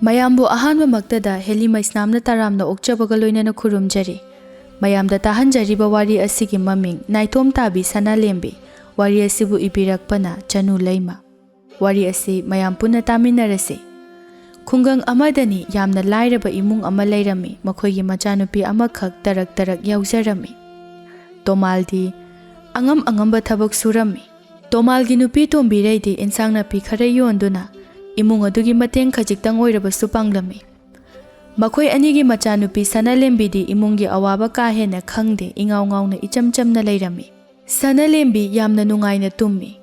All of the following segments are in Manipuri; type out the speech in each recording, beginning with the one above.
mayambu ahanba maktada Helly Maisnamna taramna okchabaga loinana khurumjari. Mayamda tahanjariba wari asigi maming Naitom Tabi Sanalembi. Wari asibu ibirakpana Chanu Leima. Wari asi mayam puna taminarasi. Khungang amadani yamna lairaba imung ama lairami makhoigi machanupi amakhak tarak yauzarami. Tomaldi angamba thabak surami. Tomalgi nupi tombireidi insang napi khara yonduna imung adugi mateng khajiktang oirabasu panglami. Makhoi anigi machanupi Sanalembi di imungi awaba ka hena khangde ingaw-ngawna ichamchamna lairami. Sanalembi yamna nungaina tummi.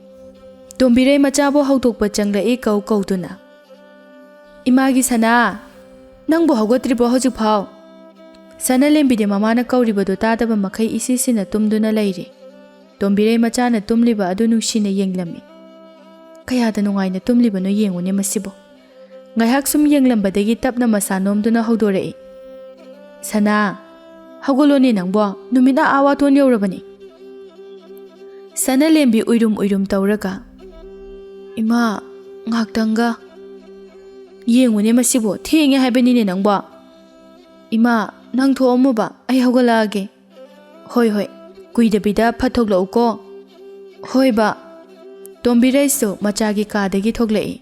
Tombirei machabo hautokpa changlai kaw-kawduna. Imagi Sana, nangbo hawgatribo hojik phau. Sanalembi di mamana kawribado tadaba makhai isisina tumduna lairi. Tombirei machana tumliba adu nungsina yenglami. Kayada nungaina tumliba no yengune masibo. Ngayhak sum yenglambadagi tapna masanomduna hawdorei. Sana, hawgoloni nangbo numina awaton yawrabani. Sanalembi uirum tawraga. Ima, ngaktanga. Yengune masibo thenge haibani nangbo. Ima, nang thomu ba ai hawgalage. Hoi, kuidabida phathoklau ko. Hoi ba. Tombirei so machagi kadagi thoklai.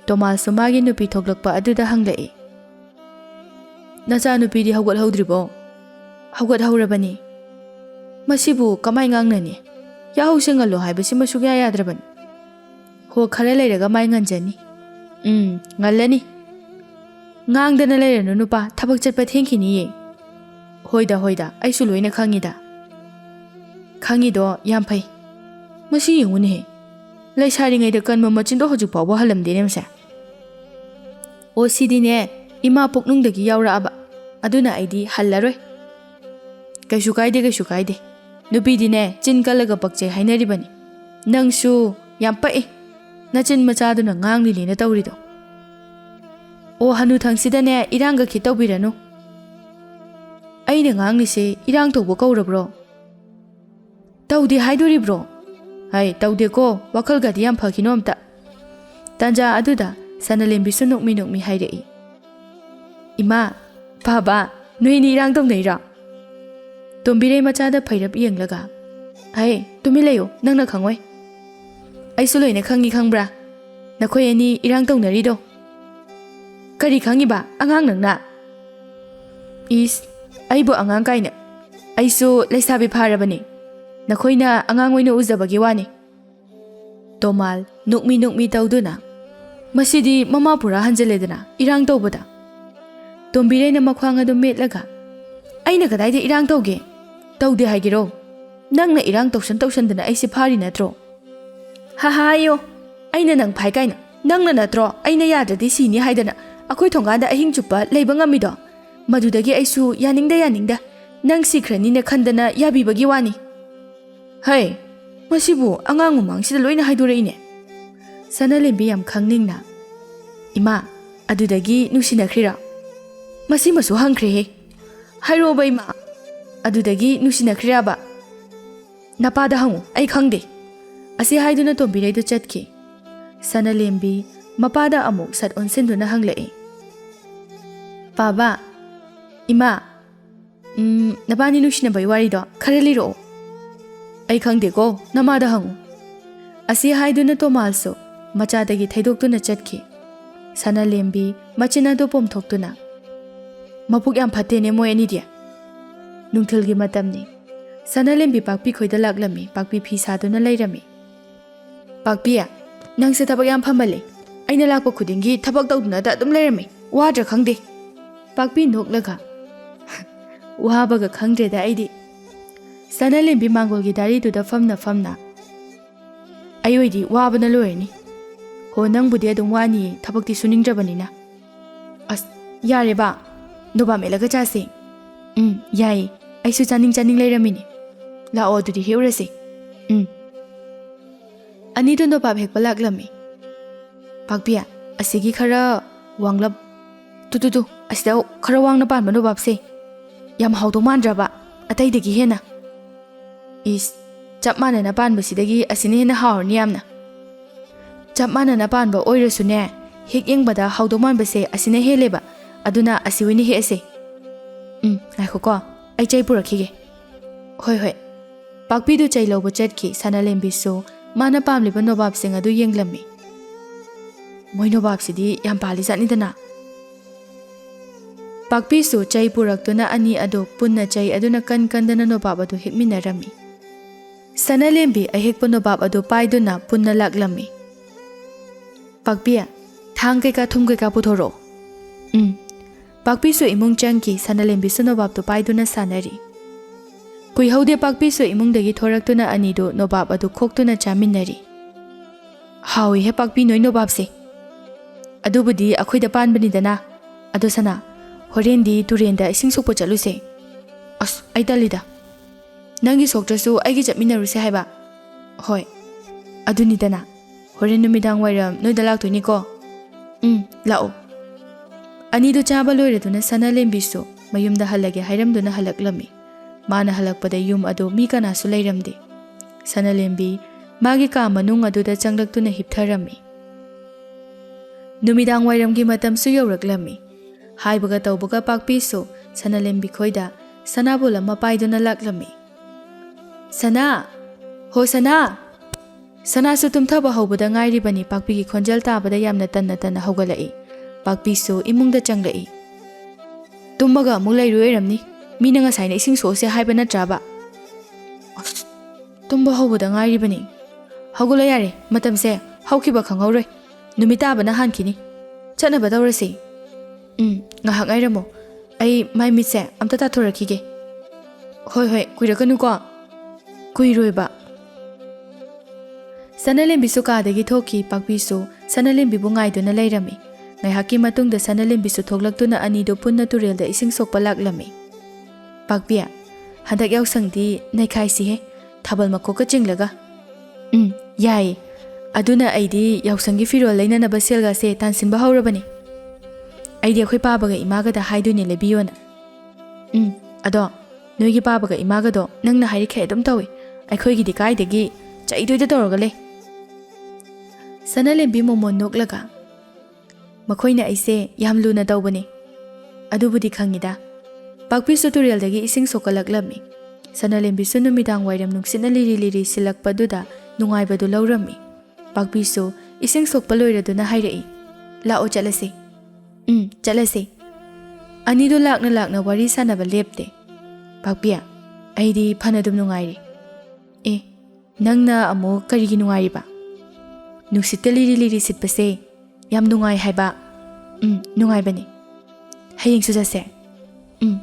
Tomal sumagi nupi thoklakpa aduda hanglai. Nacha nupi di hawgal hawdribo. Hawgat hawrabani. Masibu kamai ngangnani. Yahu singalo haibasi masugya yadraban. Ho khara leiraga mai nganjani. Ngalani. Ngangdana leirano nupa thabak chatpa thengkhini ye. Hoida aisu loina khangida. Khangido yam phai. Masi yengune he. Laisari ngai da kanma machindo hojik pawba halamdene masa. O sidine ima poknungdagi yawra aba. Aduna aidi hallaroi. Kaisu kaide. Nupidine chin kalaga pakche hainaribani. Nangsu yam pai. Nachin machaduna ngangli na tawrido. O hanu thangsidane iranga khitawbiranu. Aina ngangli se irang tawbo kawrabro. Tawdi haidoribro. Hai tawde ko wakal gadi yam phakinomta. Tanja aduda Sanalembi su nokmi hairei. Ima, baba, nui ni irang tawnaira. Tombirei machada phairap yenglaga. Hai, tumilayo nangna khangoi. Aisu loina khangi khangbra. Nakhoi ani irang tawnarido. Kari khangi ba angang nangna. Is aibo angang kaina. Aisu laisabi pharabani. Nakhoina angang oina uzabagi wani. Tomal nukmi tawduna. Masidi mama pura hanjaledana irang tawbada. Tombirei na makhwang adu metlaga. Aina kadaida irang tawge. Tawde haigiro. Nangna irang tawsandana aisi phari natro. Ha yo. Aina nang phai kaina. Nangna natro aina yadradi sini haidana. Akoi thonganda ahing chupa leiba ngamido. Madudagi aisu yaningda. Nang sikrani na khandana yabibagi wani. Hai, masibu angang umang sida loina haidoreine. Sanalembi yam khangningna. Ima, adudagi nusinakhrira. Masi masu hangkhre he. Hairo ba ima. Adudagi nusinakhrira ba. Napada hangu ai khangde. Asi haiduna tombirei do chatki. Sanalembi mapada amuk sat onsenduna hanglai. Baba, ima. Nabani nusinabai warido kharaliro. Ai khangde ko namada hangu. Asi haiduna tomalso machadagi thaidokduna chatki. Sanalembi machina do pomthoktuna. Mapuk yam phatene moy anidia. Nungthilgi matamni. Sanalembi pakpi khoida laklami pakpi phi saduna lairami. Pakpiya nang se thabak yam phamale. Aina lakpa khudingi thabak tawduna da adum lairami. Wadra khangde. Pakpi noklaga. Wabaga khangde da aidi. Sanalembi mangolgi dari duda famna. Ayoidi wabana loirni. Ho nangbudi adum wani thabakti suningdrabanina. As yare ba. Noba melaga chase. Yai. Aisu chaning lairamini. La odudi heurase. Anido noba hekpa laklami. Pakpiya asigi khara wanglap. Tu asida khara wangna panba nobabse. Yam haudo mandraba. Ataidagi hena. Is chap manana panbasidagi asini hena haurni yamna. Chap manana panba oirasune Hek yengbada haudoman base asina heleba aduna asiwini he ase ngakho ko ai chai purakige hoi hoi pakpi du chai lobo chatki Sanalembi so mana pamliba nobab sing adu yenglami moi nobab sidi yam pali jani dana pakpi so chai puraktuna ani ado punna chai aduna kan kandana nobab adu hekminarami Sanalembi ahekpa nobab adu paiduna punna laklami pakpia thang kai ka thum kai ka puthoro pakpi so imung changki Sanalembi so nobab to paiduna sanari kui haude pakpi so imung dagi thoraktuna ani do nobab adu khoktuna chaminari hawi he pakpi noi nobab se adu budi akhoi da pan bani dana adu sana horendi turenda ising sokpo chalu se as ai talida nangi soktrasu ai gi chapminaru se haiba hoi adu ni dana horen numidang wairam noi dalak toini ko lao ani do chaba loireduna Sanalembi so mayumda halage hairamduna halaklami mana halakpada yum ado mi kana su leiramde Sanalembi magi ka manung adu da changlaktuna hiptharami numidang wairam gi matam su yoraklami haibaga tawbaga pakpi so Sanalembi khoida sanabula mapaiduna laklami sana ho sana su tumthaba hobada ngairi bani pakpi gi khonjal tabada yamna tanna hogalai pakpi so imungda changlai tummaga mulai roiramni mina nga saina ising so se haiba na traba tumba hobada ngairi bani hogula yare matam se haukiba khangauroi numita bana hankini chana badawrasi ngahak ngairamo ai mai mitse amta ta thorakige hoi kuirakanu ko kuiroiba Sanalembi su kadagi thoki pakpi so Sanalembi bu ngaiduna leirami ngai haki matungda Sanalembi su thoklaktuna ani do punna turelda ising sokpa laklami pakpia hadak yausangdi naikhai si he thabal makoka chinglaga yai aduna aidi yausangi firol leina na baselga se tansinba haurabani aidi akhoi pabaga imaga da haiduni lebiyona ado noigi pabaga imaga do nangna hairi khe dum tawi akhoi gi dikai degi chaidoida torga le Sanalembi momon noklaga makhoina aise yamluna tawbani adubudi khangida pakpi su turel-dagi ising sokalaklami Sanalembi su numidang wairam nungsina liri silakpaduda nungaibadu laurami pakpi su ising sokpa loiraduna hairai lao chalase chalase anido lakna wari sanaba lepte pakpia aidi phanadum nungairi nangna amo karigi nungairiba nuksita liri sitpase yam nungai haiba nungai bani hayeng su jase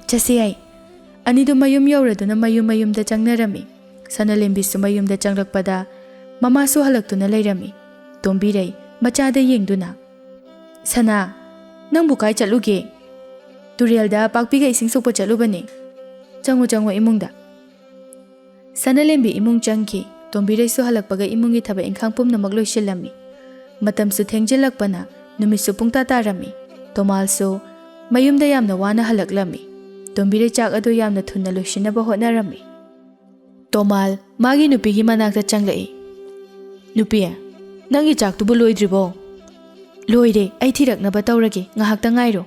chase ai ani do mayum yauraduna mayum da changnarami Sanalembi su mayum da changlakpada mama su halaktuna leirami tombirei macha da yengduna sana nangbu kai chaluge turelda pakpi ga ising sokpo chalubani chango imungda Sanalembi imung changki tombirei su halakpaga imungi thaba engkhang pumna magloi shilami matam su thengjelakpana numit su pungta tarami tomal su mayumda yamna wana halaklami tombirei chak adu yamna thunna loishinaba hotnarami tomal magi nupi gi manakta changlai nupiya nangi chak tubu loidribo loire ai thiraknaba tawrage ngahakta ngairo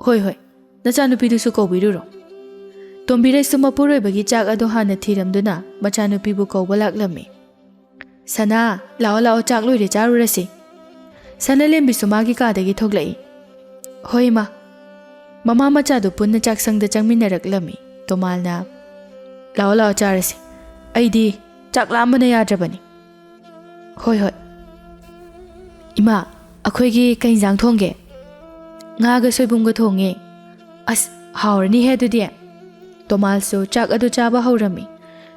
hoi nacha nupi du su kobiruro tombirei su mapuroi bagi chak ado hana thiramduna macha nupi bu kawba laklami sana lao chak loire charurasi Sanalembi su magi kadagi thoklai hoi mama macha do punna chak sangda changminaraklami tomalna lao charasi aidi chak lambana yadrabani hoi ima akhoi gi kainjang thongge ngaga soibumga thonge as haurani he dudi tomal su chak adu chaba haurami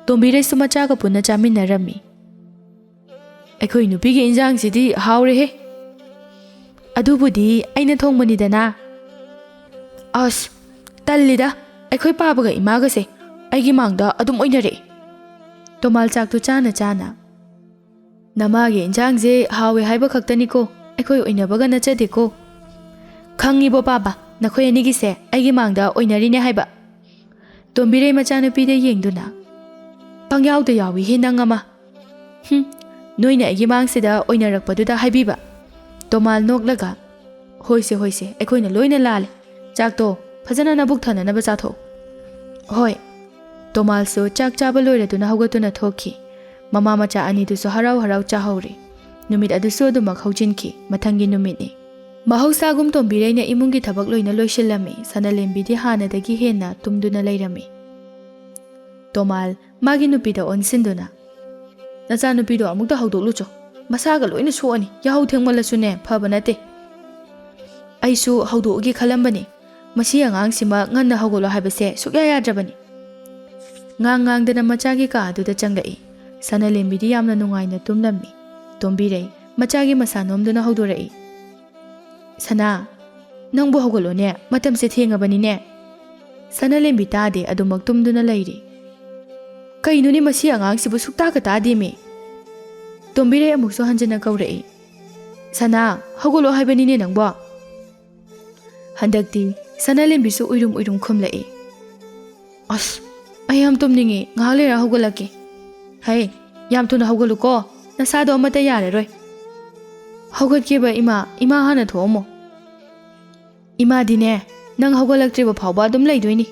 tombirei su macha ga punna chaminarami akhoi nupi gi injang sidi haure he adubudi aina thongmani dana as tallida akhoi pabaga imaga se aigi mangda adum oinare tomal chak tu chana namage injang je hawe haiba khaktani ko akhoi oinabaga nachade ko khangi bo baba nakhoi ani gi se aigi mangda oinari ne haiba tombirei macha nupi de yengduna pangyaw da yawi he nangama noina aigi mangsida oinarakpaduda haibiba Tomal noklaga hoise aikoina loina lale chak to phajana nabuk thana na bacha tho hoi Tomal so chak chaba loiraduna haugatuna thoki mama macha ani du so harau cha hauri numit adu so du mak haujinki mathangi numit ni mahausagum tombireina imungi thabak loina loisilami Sanalembi di hana dagi henna tumduna leirami Tomal magi nupida onsinduna nacha nupido amukta haudoklu cho masaga loina soani yahau thengmalasune phaba nate aisu haudogi khalambani masi angang sima nganna hagolo habase sukya yadrabani ngang dana machagi ka aduda changlai Sanalembi di yamna nungaina tumlammi tombirei machagi masanomduna haudorai Sana nangbu hagolo ne matam se thengabani ne Sanalembi tade adumak tumduna leiri kainu ni masi angang sibu sukta ka tade me tombirei amukso hanjana kaurai Sana hagolo haibani ne nangbo handakti Sanalembi su uirum khumlai as ayam tumningi ngalera hagolake hai yam tuna hagolu ko nasado amata yare roi haugatkeba ima hana thomo ima dine nang haugalaktriba phawba adum leidoini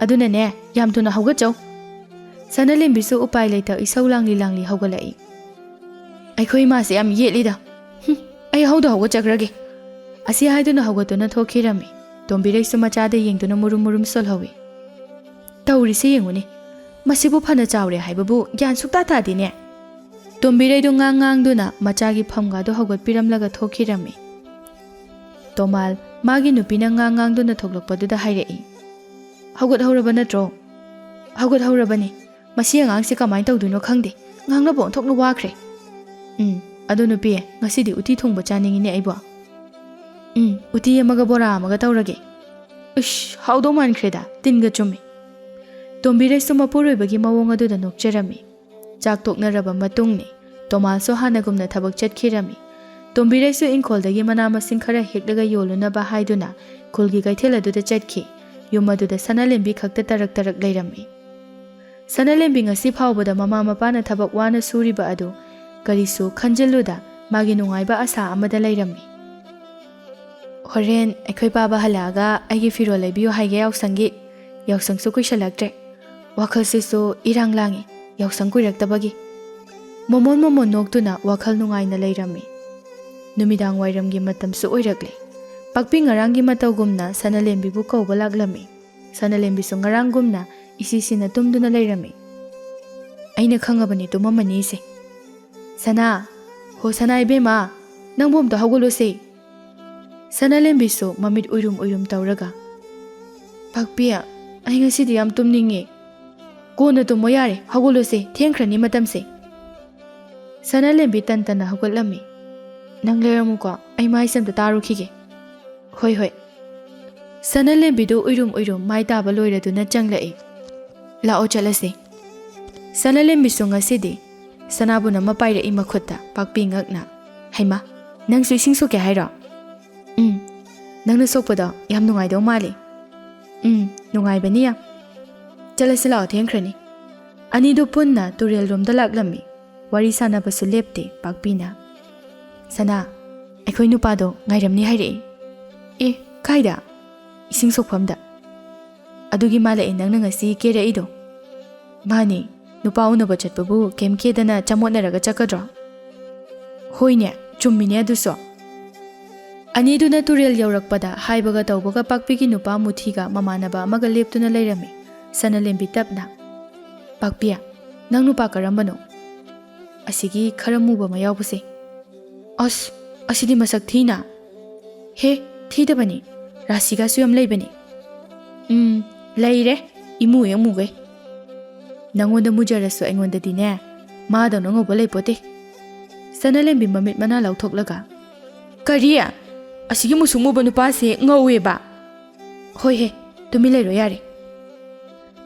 aduna ne yam tuna haugatchau Sanalembi su upai leita isau langli haugalai aikhoi ma se yam yelida ai hauda haugachakrage asi haiduna haugatuna thokhirami tombirei su machada yengduna murum solhawi tauri se yenguni masibu phana chawre haibabu gyan sukta thadine tombirei do ngang duna machagi phamga do hogot piramlaga thokhirami Tomal magi nupina ngang duna thoklokpadu da hairei hogot horaba natro hogot horabani masi angang se kamai tawduno khangde ngangna bon thokna wakhre adu nupi ngasidi uti thongba chaningi ne aibo uti amaga bora amaga tawrage ish haudo man khreda tinga chumi tombirei su mapuroi mawong aduda nokcherami chak toknaraba matungni Tomal so hanagumna thabak chatkhirami tombirei su inkoldagi mana masing khara heklaga yoluna ba haiduna kulgi gaithel aduda chatkhi yumaduda Sanalembi khakta tarak leirami Sanalembi ngasi phawbada mama mapana thabak wana suriba adu karisu khanjaluda magi nungaiba asa amada leirami horen aikhoi paba halaga aigi firo leibiyo haige yausang su kuishalaktre wakhal sisu irang langi yausang kuiraktabagi momon noktuna wakhal nungaina leirami numidang wairamgi matam su oirakle pakpi ngarangi matawgumna Sanalembi bu kauba laklami Sanalembi su ngarangumna isisina tumduna leirami aina khangabani tumamani se Sana ho sana ibema nangbom da hagolo se Sanalembi su mamit uirum tawraga pakpiya ai ngasidi yam tumningi kona tumo yare hagolo se thengkhrani matam se Sanalembi tantana hagolami nang leramu ko ai mai samta tarukhige hoi Sanalembi do uirum mai taba loiraduna changlai lao chalase Sanalembi su ngasidi sanabuna mapaira imakhutta pakpi ngakna haima nang su ising soke haira nangna sokpada yam nungai do mali nungai baniya chalase lao thengkhrani ani do punna turel rom da laklami wari sana basu lepte pakpina Sana aikhoi nupa do ngairamni haire kaida ising sokphamda adugi mala nangna ngasi kere ido mani nupa unaba chatbabu kemkedana chamotnaraga chakadra hoine chummine aduso ani duna turel yaurakpada haibaga tawbaga pakpigi nupa muthiga mamanaba amaga leptuna leirami Sanalembi tapna pakpia nang nupa karambano asigi kharamuba mayawbuse asidi masak thina he thidabani rasiga suyam leibani leire imu emuge nangonda mujarasu aingonda dine mada no ngoba leipote Sanalembi mamit mana lauthoklaga kariya asigi musumu banu pase ngaweba hoi he tumi leiro yare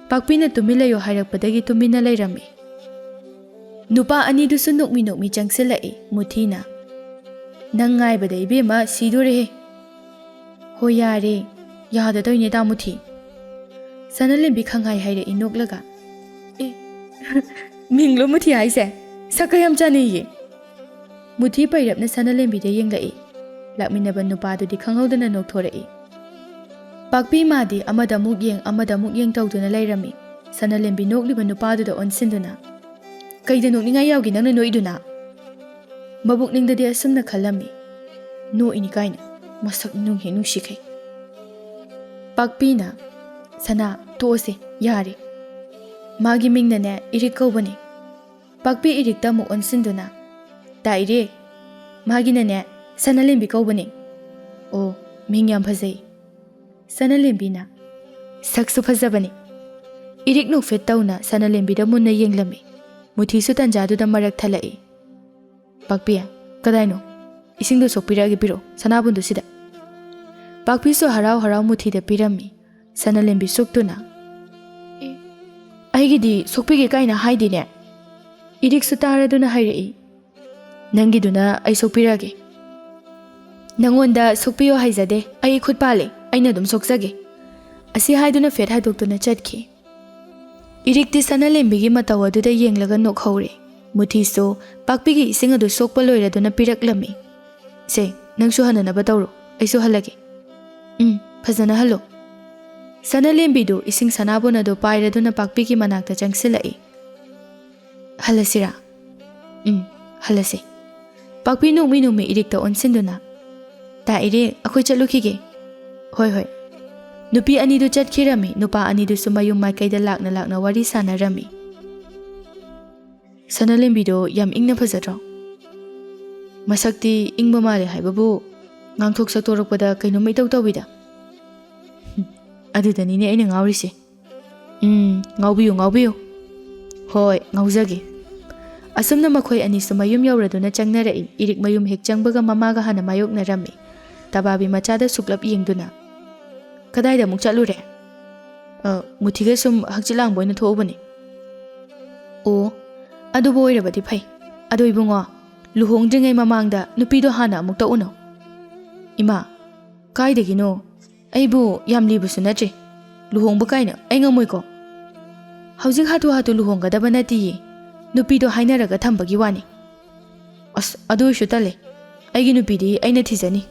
pakpina tumi leyo hairakpadagi tumina leirami nupa ani du su nokmi changsilai muthina nang ngaibada ibema sidore he ho yare yada toine ta muthi Sanalembi khangai haire inoklaga minglo muthi haise sakayam chani ye muthi pairapna Sanalembi de yenglai ꯂꯥꯛꯃꯤꯟꯅꯕ ꯅꯨꯄꯥꯗꯨꯗꯤ ꯈꯪꯍꯧꯗꯅ ꯅꯣꯛꯊꯣꯔꯛꯏ꯫ ꯄꯥꯛꯄꯤ ꯃꯥꯗꯤ ꯑꯃꯗ ꯑꯃꯨꯛ ꯌꯦꯡ ꯇꯧꯗꯨꯅ ꯂꯩꯔꯝꯃꯤ꯫ ꯁꯅꯥꯂꯦꯝꯕꯤ ꯅꯣꯛꯂꯤꯕ ꯅꯨꯄꯥꯗꯨꯗ ꯑꯣꯟꯁꯤꯟꯗꯨꯅ "ꯀꯩꯗ ꯅꯣꯛꯅꯤꯡꯉꯥꯏ ꯌꯥꯎꯒꯦ ꯅꯪꯅ ꯅꯣꯛꯏꯗꯨꯅ?" ꯃꯕꯨꯛꯅꯤꯡꯗꯗꯤ ꯑꯁꯨꯝꯅ ꯈꯜꯂꯝꯃꯤ, ꯅꯣꯛꯏꯅꯤ ꯀꯥꯏꯅ ꯃꯁꯛ ꯅꯨꯡꯍꯦꯛ ꯅꯨꯡꯁꯤꯈꯩ꯫ ꯄꯥꯛꯄꯤꯅ "ꯁꯅꯥ ꯇꯣꯛꯑꯁꯦ ꯌꯥꯔꯦ, ꯃꯥꯒꯤ ꯃꯤꯡꯅꯅꯦ ꯏꯔꯤꯛ ꯀꯧꯕꯅꯤ." ꯄꯥꯛꯄꯤ ꯏꯔꯤꯛꯇ ꯑꯃꯨꯛ ꯑꯣꯟꯁꯤꯟꯗꯨꯅ "ꯇꯥ ꯏꯔꯤꯛ, ꯃꯥꯒꯤꯅꯅꯦ ꯁꯅꯥꯂꯦꯝꯕꯤ ꯀꯧꯕꯅꯤ." "ꯑꯣ, ꯃꯤꯡ ꯌꯥꯝ ꯐꯖꯩ." ꯁꯅꯥꯂꯦꯝꯕꯤꯅ "ꯁꯛꯁꯨ ꯐꯖꯕꯅꯤ." ꯏꯔꯤꯛ ꯅꯣꯛꯐꯦꯠ ꯇꯧꯅ ꯁꯅꯥꯂꯦꯝꯕꯤꯗ ꯃꯨꯟꯅ ꯌꯦꯡꯂꯝꯃꯤ꯫ ꯃꯨꯊꯤꯁꯨ ꯇꯟꯖꯥꯗꯨꯗ ꯃꯔꯛ ꯊꯠꯂꯛꯏ꯫ "ꯄꯥꯛꯄꯤ, ꯀꯗꯥꯏꯅꯣ? ꯏꯁꯤꯡꯗꯣ ꯁꯣꯛꯄꯤꯔꯛꯑꯒꯦ, ꯄꯤꯔꯣ ꯁꯅꯥꯕꯨꯟꯗꯨ ꯁꯤꯗ." ꯄꯥꯛꯄꯤꯁꯨ ꯍꯔꯥꯎ ꯍꯔꯥꯎ ꯃꯨꯊꯤꯗ ꯄꯤꯔꯝꯃꯤ꯫ ꯁꯅꯥꯂꯦꯝꯕꯤ ꯁꯨꯛꯇꯨꯅ "ꯑꯩꯒꯤꯗꯤ ꯁꯣꯛꯄꯤꯒꯦ ꯀꯥꯏꯅ ꯍꯥꯏꯗꯦꯅꯦ." ꯏꯔꯤꯛꯁꯨ ꯇꯥꯔꯗꯨꯅ ꯍꯥꯏꯔꯛꯏ, "ꯅꯪꯒꯤꯗꯨꯅ ꯑꯩ ꯁꯣꯛꯄꯤꯔꯛꯑꯒꯦ." "ꯅꯪꯉꯣꯟꯗ ꯁꯣꯛꯄꯤꯌꯣ ꯍꯥꯏꯖꯗꯦ, ꯑꯩ ꯈꯨꯠ ꯄꯥꯜꯂꯦ, ꯑꯩꯅ ꯑꯗꯨꯝ ꯁꯣꯛꯆꯒꯦ." ꯑꯁꯤ ꯍꯥꯏꯗꯨꯅ ꯐꯦꯠ ꯍꯥꯏꯗꯣꯛꯇꯨꯅ ꯆꯠꯈꯤ꯫ ꯏꯔꯤꯛꯇꯤ ꯁꯅꯥꯂꯦꯝꯕꯤꯒꯤ ꯃꯇꯧ ꯑꯗꯨꯗ ꯌꯦꯡꯂꯒ ꯅꯣꯛꯍꯧꯔꯦ꯫ ꯃꯨꯊꯤꯁꯨ ꯄꯥꯛꯄꯤꯒꯤ ꯏꯁꯤꯡ ꯑꯗꯨ ꯁꯣꯛꯄ ꯂꯣꯏꯔꯗꯨꯅ ꯄꯤꯔꯛꯂꯝꯃꯤ꯫ "ꯁꯦ, ꯅꯪꯁꯨ ꯍꯟꯅꯅꯕ ꯇꯧꯔꯣ, ꯑꯩꯁꯨ ꯍꯜꯂꯒꯦ." "ꯐꯖꯅ ꯍꯜꯂꯣ." ꯁꯅꯥꯂꯦꯝꯕꯤꯗꯨ ꯏꯁꯤꯡ ꯁꯅꯥꯕꯨꯟ ꯑꯗꯨ ꯄꯥꯏꯔꯗꯨꯅ ꯄꯥꯛꯄꯤꯒꯤ ꯃꯅꯥꯛꯇ ꯆꯪꯁꯤꯜꯂꯛꯏ꯫ "ꯍꯜꯂꯁꯤꯔꯥ?" ꯍꯜꯂꯁꯤ." ꯄꯥꯛꯄꯤ ꯅꯣꯛꯃꯤ ꯏꯔꯤꯛꯇ ꯑꯣꯟꯁꯤꯟꯗꯨꯅ "ꯇꯥ ꯏꯔꯤꯛ, ꯑꯩꯈꯣꯏ ꯆꯠꯂꯨꯈꯤꯒꯦ." "ꯍꯣꯏ." ꯅꯨꯄꯤ ꯑꯅꯤꯗꯨ ꯆꯠꯈꯤꯔꯝꯃꯤ꯫ ꯅꯨꯄꯥ ꯑꯅꯤꯗꯨꯁꯨ ꯃꯌꯨꯝ ꯃꯥꯏꯀꯩꯗ ꯂꯥꯛꯅ ꯋꯥꯔꯤ ꯁꯥꯟꯅꯔꯝꯃꯤ꯫ "ꯁꯅꯥꯂꯦꯝꯕꯤꯗꯣ ꯌꯥꯝ ꯏꯪꯅ ꯐꯖꯗ꯭ꯔꯣ? ꯃꯁꯛꯇꯤ ꯏꯪꯕ ꯃꯥꯜꯂꯦ ꯍꯥꯏꯕꯕꯨ ꯉꯥꯡꯊꯣꯛ ꯁꯛꯇꯣꯔꯛꯄꯗ ꯀꯩꯅꯣꯝ ꯏꯇꯧ ꯇꯧꯏꯗ." "ꯑꯗꯨꯗꯅꯤꯅꯦ ꯑꯩꯅ ꯉꯥꯎꯔꯤꯁꯦ." ꯉꯥꯎꯕꯤꯌꯨ." "ꯍꯣꯏ, ꯉꯥꯎꯖꯒꯦ." ꯑꯁꯨꯝꯅ ꯃꯈꯣꯏ ꯑꯅꯤꯁꯨ ꯃꯌꯨꯝ ꯌꯧꯔꯗꯨꯅ ꯆꯪꯅꯔꯛꯏ꯫ ꯏꯔꯤꯛ ꯃꯌꯨꯝ ꯍꯦꯛ ꯆꯪꯕꯒ ꯃꯃꯥꯒ ꯍꯥꯟꯅ ꯃꯥꯌꯣꯛꯅꯔꯝꯃꯤ꯫ ꯇꯕꯥꯕꯤ ꯃꯆꯥꯗ ꯁꯨꯛꯂꯞ ꯌꯦꯡꯗꯨꯅ "ꯀꯗꯥꯏꯗ ꯑꯃꯨꯛ ꯆꯠꯂꯨꯔꯦ?" "ꯃꯨꯊꯤꯒ ꯁꯨꯝ ꯍꯛꯆꯤꯠ ꯂꯥꯡꯕ ꯑꯣꯏꯅ ꯊꯣꯛꯎꯕꯅꯤ." "ꯑꯣ, ꯑꯗꯨꯕꯨ ꯑꯣꯏꯔꯕꯗꯤ ꯐꯩ. ꯑꯗꯣ ꯏꯕꯨꯡꯉꯣ, ꯂꯨꯍꯣꯡꯗ꯭ꯔꯤꯉꯩ ꯃꯃꯥꯡꯗ ꯅꯨꯄꯤꯗꯣ ꯍꯥꯟꯅ ꯑꯃꯨꯛꯇ ꯎꯅꯧ." "ꯏꯃꯥ, ꯀꯥꯏꯗꯒꯤꯅꯣ? ꯑꯩꯕꯨ ꯌꯥꯝ ꯂꯤꯕꯁꯨ ꯅꯠꯇ꯭ꯔꯤ. ꯂꯨꯍꯣꯡꯕ ꯀꯥꯏꯅ ꯑꯩ ꯉꯝꯃꯣꯏꯀꯣ." "ꯍꯧꯖꯤꯛ ꯍꯥꯊꯨ ꯂꯨꯍꯣꯡꯒꯗꯕ ꯅꯠꯇꯤꯌꯦ. ꯅꯨꯄꯤꯗꯣ ꯍꯥꯏꯅꯔꯒ ꯊꯝꯕꯒꯤ ꯋꯥꯅꯤ." "ꯑꯁ, ꯑꯗꯨ ꯑꯣꯏꯔꯁꯨ ꯇꯜꯂꯦ. ꯑꯩꯒꯤ ꯅꯨꯄꯤꯗꯤ ꯑꯩꯅ ꯊꯤꯖꯅꯤ."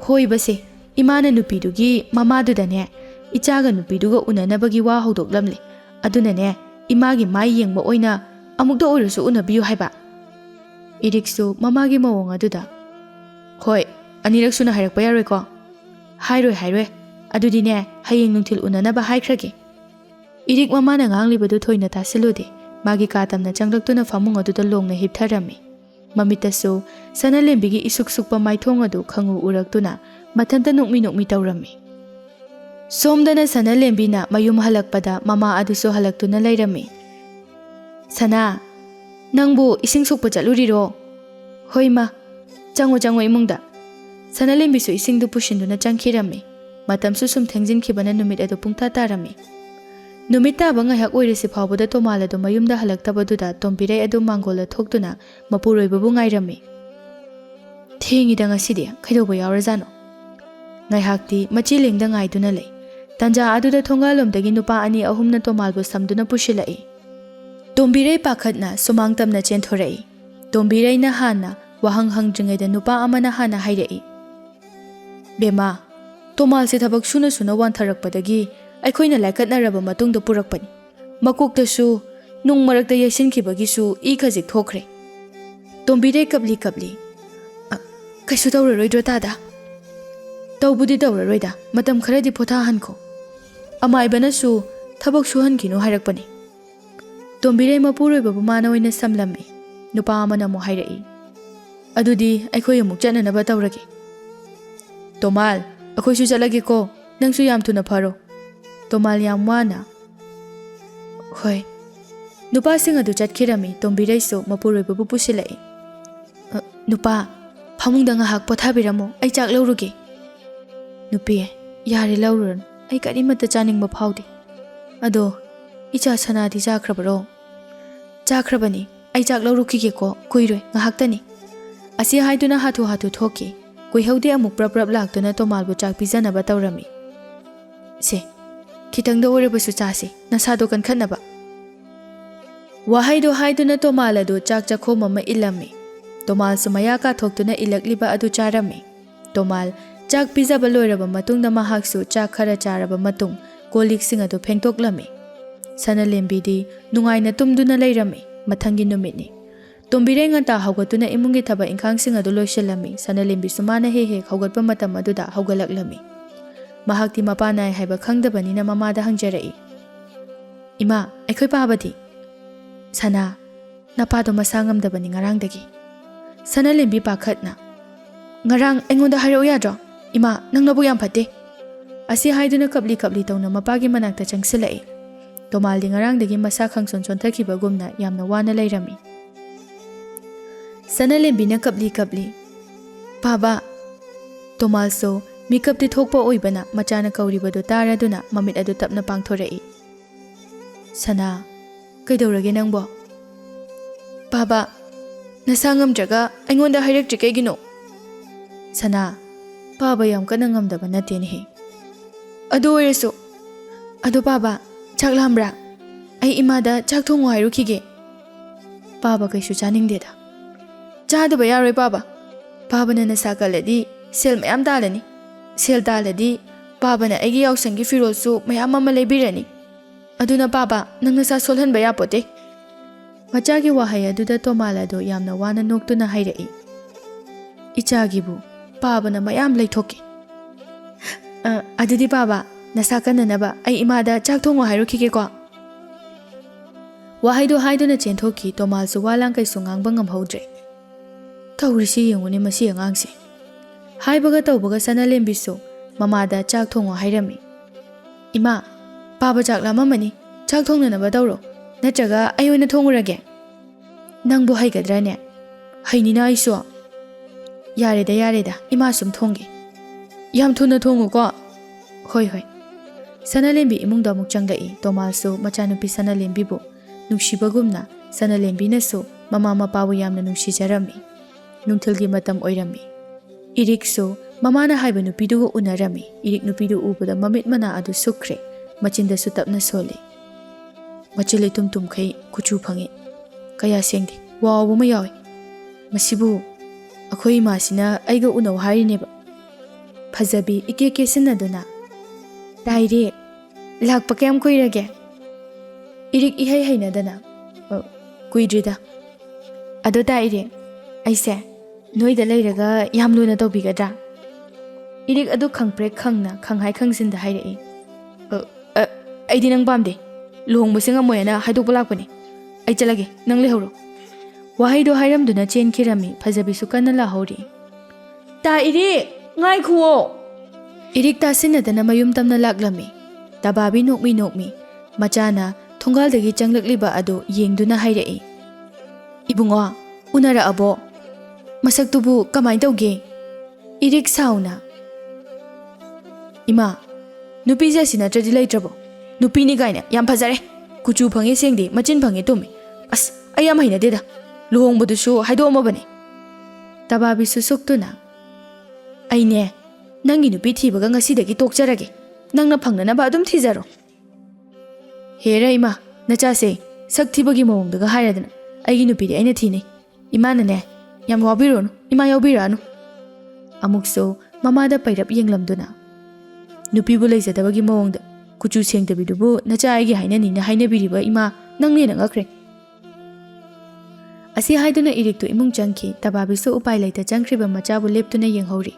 "ꯍꯣꯏꯕꯁꯦ, ꯏꯃꯥꯅ ꯅꯨꯄꯤꯗꯨꯒꯤ ꯃꯃꯥꯗꯨꯗꯅꯦ ꯏꯆꯥꯒ ꯅꯨꯄꯤꯗꯨꯒ ꯎꯅꯅꯕꯒꯤ ꯋꯥ ꯍꯧꯗꯣꯛꯂꯝꯂꯦ. ꯑꯗꯨꯅꯅꯦ ꯏꯃꯥꯒꯤ ꯃꯥꯏ ꯌꯦꯡꯕ ꯑꯣꯏꯅ ꯑꯃꯨꯛꯇ ꯑꯣꯏꯔꯁꯨ ꯎꯅꯕꯤꯌꯨ ꯍꯥꯏꯕ." ꯏꯔꯤꯛꯁꯨ ꯃꯃꯥꯒꯤ ꯃꯑꯣꯡ ꯑꯗꯨꯗ "ꯍꯣꯏ, ꯑꯅꯤꯔꯛ ꯁꯨꯅ ꯍꯥꯏꯔꯛꯄ ꯌꯥꯔꯣꯏꯀꯣ?" "ꯍꯥꯏꯔꯣꯏ. ꯑꯗꯨꯗꯤꯅꯦ ꯍꯌꯦꯡ ꯅꯨꯡꯊꯤꯜ ꯎꯅꯅꯕ ꯍꯥꯏꯈ꯭ꯔꯒꯦ." ꯏꯔꯤꯛ ꯃꯃꯥꯅ ꯉꯥꯡꯂꯤꯕꯗꯨ ꯊꯣꯏꯅ ꯇꯥꯁꯤꯜꯂꯨꯗꯦ꯫ ꯃꯥꯒꯤ ꯀꯥ ꯇꯝꯅ ꯆꯪꯂꯛꯇꯨꯅ ꯐꯃꯨꯡ ꯑꯗꯨꯗ ꯂꯣꯡꯅ ꯍꯤꯞꯊꯔꯝꯃꯤ꯫ ꯃꯃꯤꯠꯇꯁꯨ ꯁꯅꯥꯂꯦꯝꯕꯤꯒꯤ ꯏꯁꯨꯛ ꯁꯨꯛꯄ ꯃꯥꯏꯊꯣꯡ ꯑꯗꯨ ꯈꯪꯎ ꯎꯔꯛꯇꯨꯅ ꯃꯊꯟꯇ ꯅꯣꯛꯃꯤ ꯇꯧꯔꯝꯃꯤ꯫ ꯁꯣꯝꯗꯅ ꯁꯅꯥꯂꯦꯝꯕꯤꯅ ꯃꯌꯨꯝ ꯍꯜꯂꯛꯄꯗ ꯃꯃꯥ ꯑꯗꯨꯁꯨ ꯍꯜꯂꯛꯇꯨꯅ ꯂꯩꯔꯝꯃꯤ꯫ "ꯁꯅꯥ, ꯅꯪꯕꯨ ꯏꯁꯤꯡ ꯁꯣꯛꯄ ꯆꯠꯂꯨꯔꯤꯔꯣ?" "ꯍꯣꯏ ꯃꯥ, ꯆꯪꯉꯣ ꯏꯃꯨꯡꯗ." ꯁꯅꯥꯂꯦꯝꯕꯤꯁꯨ ꯏꯁꯤꯡꯗꯨ ꯄꯨꯁꯤꯟꯗꯨꯅ ꯆꯪꯈꯤꯔꯝꯃꯤ꯫ ꯃꯇꯝꯁꯨ ꯁꯨꯝ ꯊꯦꯡꯖꯤꯟꯈꯤꯕꯅ ꯅꯨꯃꯤꯠ ꯑꯗꯨ ꯄꯨꯡꯊꯥ ꯇꯥꯔꯝꯃꯤ꯫ ꯅꯨꯃꯤꯠ ꯇꯥꯕ ꯉꯥꯏꯍꯥꯛ ꯑꯣꯏꯔꯁꯤ ꯐꯥꯎꯕꯗ ꯇꯣꯃꯥꯜ ꯑꯗꯨ ꯃꯌꯨꯝꯗ ꯍꯜꯂꯛꯇꯕꯗꯨꯗ ꯇꯣꯝꯕꯤꯔꯩ ꯑꯗꯨ ꯃꯥꯡꯒꯣꯜꯗ ꯊꯣꯛꯇꯨꯅ ꯃꯄꯨꯔꯣꯏꯕꯕꯨ ꯉꯥꯏꯔꯝꯃꯤ꯫ "ꯊꯦꯡꯉꯤꯗ ꯉꯁꯤꯗꯤ, ꯀꯩꯗꯧꯕ ꯌꯥꯎꯔꯖꯥꯠꯅꯣ?" ꯉꯥꯏꯍꯥꯛꯇꯤ ꯃꯆꯤ ꯂꯦꯡꯗ ꯉꯥꯏꯗꯨꯅ ꯂꯩ꯫ ꯇꯟꯖꯥ ꯑꯗꯨꯗ ꯊꯣꯡꯒꯥꯜꯂꯣꯝꯗꯒꯤ ꯅꯨꯄꯥ ꯑꯅꯤ ꯑꯍꯨꯝꯅ ꯇꯣꯃꯥꯜꯕꯨ ꯁꯝꯗꯨꯅ ꯄꯨꯁꯤꯜꯂꯛꯏ꯫ ꯇꯣꯝꯕꯤꯔꯩ ꯄꯥꯈꯠꯅ ꯁꯨꯃꯥꯡ ꯇꯝꯅ ꯆꯦꯟꯊꯣꯔꯛꯏ꯫ ꯇꯣꯝꯕꯤꯔꯩꯅ ꯍꯥꯟꯅ ꯋꯥꯍꯪ ꯍꯪꯗ꯭ꯔꯤꯉꯩꯗ ꯅꯨꯄꯥ ꯑꯃꯅ ꯍꯥꯟꯅ ꯍꯥꯏꯔꯛꯏ꯫ "ꯕꯦꯝꯃ, ꯇꯣꯃꯥꯜꯁꯦ ꯊꯕꯛ ꯁꯨꯅ ꯋꯥꯟꯊꯔꯛꯄꯗꯒꯤ ꯑꯩꯈꯣꯏꯅ ꯂꯥꯏꯀꯠꯅꯔꯕ ꯃꯇꯨꯡꯗ ꯄꯨꯔꯛꯄꯅꯤ. ꯃꯀꯣꯛꯇꯁꯨ ꯅꯨꯡ ꯃꯔꯛꯇ ꯌꯩꯁꯤꯟꯈꯤꯕꯒꯤꯁꯨ ꯏ ꯈꯖꯤꯛ ꯊꯣꯛꯈ꯭ꯔꯦ." ꯇꯣꯝꯕꯤꯔꯩ ꯀꯞꯂꯤ "ꯀꯩꯁꯨ ꯇꯧꯔꯔꯣꯏꯗ꯭ꯔꯣ ꯇꯥꯗ?" "ꯇꯧꯕꯨꯗꯤ ꯇꯧꯔꯔꯣꯏꯗ, ꯃꯇꯝ ꯈꯔꯗꯤ ꯄꯣꯊꯥꯍꯟꯈꯣ. ꯑꯃꯥꯏꯕꯅꯁꯨ ꯊꯕꯛ ꯁꯨꯍꯟꯈꯤꯅꯨ ꯍꯥꯏꯔꯛꯄꯅꯤ." ꯇꯣꯝꯕꯤꯔꯩ ꯃꯄꯨꯔꯣꯏꯕꯕꯨ ꯃꯥꯅ ꯑꯣꯏꯅ ꯁꯝꯂꯝꯃꯤ꯫ ꯅꯨꯄꯥ ꯑꯃꯅ ꯑꯃꯨꯛ ꯍꯥꯏꯔꯛꯏ꯫ "ꯑꯗꯨꯗꯤ ꯑꯩꯈꯣꯏ ꯑꯃꯨꯛ ꯆꯠꯅꯅꯕ ꯇꯧꯔꯒꯦ." "ꯇꯣꯃꯥꯜ, ꯑꯩꯈꯣꯏꯁꯨ ꯆꯠꯂꯒꯦꯀꯣ. ꯅꯪꯁꯨ ꯌꯥꯝ ꯊꯨꯅ ꯐꯔꯣ." ꯇꯣꯃꯥꯜ ꯌꯥꯝ ꯋꯥꯅ "ꯍꯣꯏ." ꯅꯨꯄꯥꯁꯤꯡ ꯑꯗꯨ ꯆꯠꯈꯤꯔꯝꯃꯤ꯫ ꯇꯣꯝꯕꯤꯔꯩꯁꯨ ꯃꯄꯨꯔꯣꯏꯕꯕꯨ ꯄꯨꯁꯤꯜꯂꯛꯏ꯫ "ꯅꯨꯄꯥ, ꯐꯃꯨꯡꯗ ꯉꯥꯏꯍꯥꯛ ꯄꯣꯊꯥꯕꯤꯔꯝꯃꯣ, ꯑꯩ ꯆꯥꯛ ꯂꯧꯔꯨꯒꯦ." "ꯅꯨꯄꯤ, ꯌꯥꯔꯦ ꯂꯧꯔꯨꯔꯅꯨ. ꯑꯩ ꯀꯔꯤꯃꯠꯇ ꯆꯥꯅꯤꯡꯕ ꯐꯥꯎꯗꯦ. ꯑꯗꯣ ꯏꯆꯥ ꯁꯅꯥꯗꯤ ꯆꯥꯈ꯭ꯔꯕꯔꯣ?" "ꯆꯥꯈ꯭ꯔꯕꯅꯤ. ꯑꯩ ꯆꯥꯛ ꯂꯧꯔꯨꯈꯤꯒꯦꯀꯣ, ꯀꯨꯏꯔꯣꯏ, ꯉꯥꯏꯍꯥꯛꯇꯅꯤ." ꯑꯁꯤ ꯍꯥꯏꯗꯨꯅ ꯍꯥꯊꯨ ꯊꯣꯛꯈꯤ꯫ ꯀꯨꯏꯍꯧꯗꯦ ꯑꯃꯨꯛ ꯄ꯭ꯔꯞ ꯂꯥꯛꯇꯨꯅ ꯇꯣꯃꯥꯜꯕꯨ ꯆꯥꯛ ꯄꯤꯖꯅꯕ ꯇꯧꯔꯝꯃꯤ꯫ "ꯁꯦ, ꯈꯤꯇꯪꯗ ꯑꯣꯏꯔꯕꯁꯨ ꯆꯥꯁꯤ, ꯅꯁꯥꯗꯣ ꯀꯟꯈꯠꯅꯕ." ꯋꯥꯍꯩꯗꯣ ꯍꯥꯏꯗꯨꯅ ꯇꯣꯃꯥꯜ ꯑꯗꯨ ꯆꯥꯛ ꯆꯥꯈꯣꯝ ꯑꯃ ꯏꯜꯂꯝꯃꯤ꯫ ꯇꯣꯃꯥꯜꯁꯨ ꯃꯌꯥ ꯀꯥꯊꯣꯛꯇꯨꯅ ꯏꯜꯂꯛꯂꯤꯕ ꯑꯗꯨ ꯆꯥꯔꯝꯃꯤ꯫ Tomal chak pizaba loiraba matungda mahaksu chak khara charaba matung kolik sing adu phengtoklami. Sanalembi di nungaina tumduna leirami mathangi numitni. Tombire ngata haugatuna imungi thaba ingkhang sing adu loisilami. Sanalembi sumana he haugatpa matam aduda haugalaklami. Mahakti mapanai haiba khangdabanina mamada hangjarai. Ima, aikhoi pabadi. Sana, napado masangamdabani ngarangdagi. Sanalembi pakhatna. Ngarang engonda hairau yadro. Ima, nangnabu yam phate. Asi haiduna kapli tawna mapagi manakta changsilai. Tomal di ngarangdagi masa khangson chonthakhibagumna yamna wana leirami. Sanalembi na kapli. Baba. Tomal so mikap di thokpa oibana machana kauribado taraduna mamit adu tapna pangthorai. Sana, kaidorage nangbo? Baba, nasangamdraga aingonda hairakti kaigino. Sana, Baba yam kana ngamdaba natene he. Adu oirasu. Adu Baba, chak lambra. Ai imada chak thongo hairukige. Baba kaisu chaningdeda. Chadaba yaroi Baba. Baba na nasakaladi sel mayam dalani. Sel daladi Baba na aigi yausangi firolsu mayam ama leibirani. Aduna Baba nang nasa solhanba yapote. Machagi wahai aduda Tomalado yamna wana noktuna hairai. Ichagibu Baba na mayam leithoki. Adudi Baba nasakananaba ai imada chak thongo hairukige ko. Wahaido haiduna chenthoki Tomal su walang kai sungang bangam hodre. Taurisi yenguni masi angangse. Haibaga tawbaga Sanalembi su mamada chak thongo hairami. Ima, Baba chak lamamani chak thongnanaba tawro. Natraga ayoina thongurage. Nangbu haigadrane. Hainina aiso. Yareda ima sum thonge. Yam thuna thongu ko. Hoi. Sanalembi imungda amuk changlai. Tomal su machanupi Sanalembi bu nungsibagumna Sanalembi na su mama mapawu yamna nungsijarami. Nungthilgi matam oirami. Irik su mamana haiba nupidugo unarami. Irik nupidu ubada mamit mana adu sukre. Machinda su tapna soli. Machile tum kai kuchu phangi. Kaya sengdi. Wawu ma yawi. Masibu akhoi masina aiga unaw harineba. Phajabi ike sinaduna. Daire lakpa kyam kuirage. Irik ihai hainadana. Kuidrida. Ado daire aise noida leiraga yam luna tawbigadra. Irik adu khangpre khangna khanghai khangsinda hairai. Aidi nang pamde. Luhongbasing amoyana haidokpa lakpani. Ai chalage nang lehoro. Wahaido hairamduna chenkhirami phajabi su kanna lahori. Ta iri ngai khuo. Irik ta sinadana mayum tamna laklami. Tababi nokmi. Machana thongaldagi changlakliba adu yengduna hairai. Ibungo unara abo. Masaktubu kamai tawge. Irik sauna. Ima, nupi jasina tradi laitrabo. Nupi ni gaina yam phajare. Kuchu phangi sengdi machin phangi tumi. As ayam hainadeda. Luhongbadusu haidomabane. Tababi su suktuna. Aine nangi nupi thibaga ngasidagi tokjarage. Nangna phangnanaba adum thijaro. Hera ima nachase sak thibagi mawongdaga hairadana. Aigi nupidi aina thini. Imana ne yam wabironu ima yawbiranu. Amukso mamada pairap yenglamduna. Nupibu leijadabagi mawongda kuchu sengdabidubu nacha aigi hainanina hainabiriba ima nangnena ngakre. Asi haiduna iriktu imung changki tababisu upai laita changkriba machabu leptuna yenghori.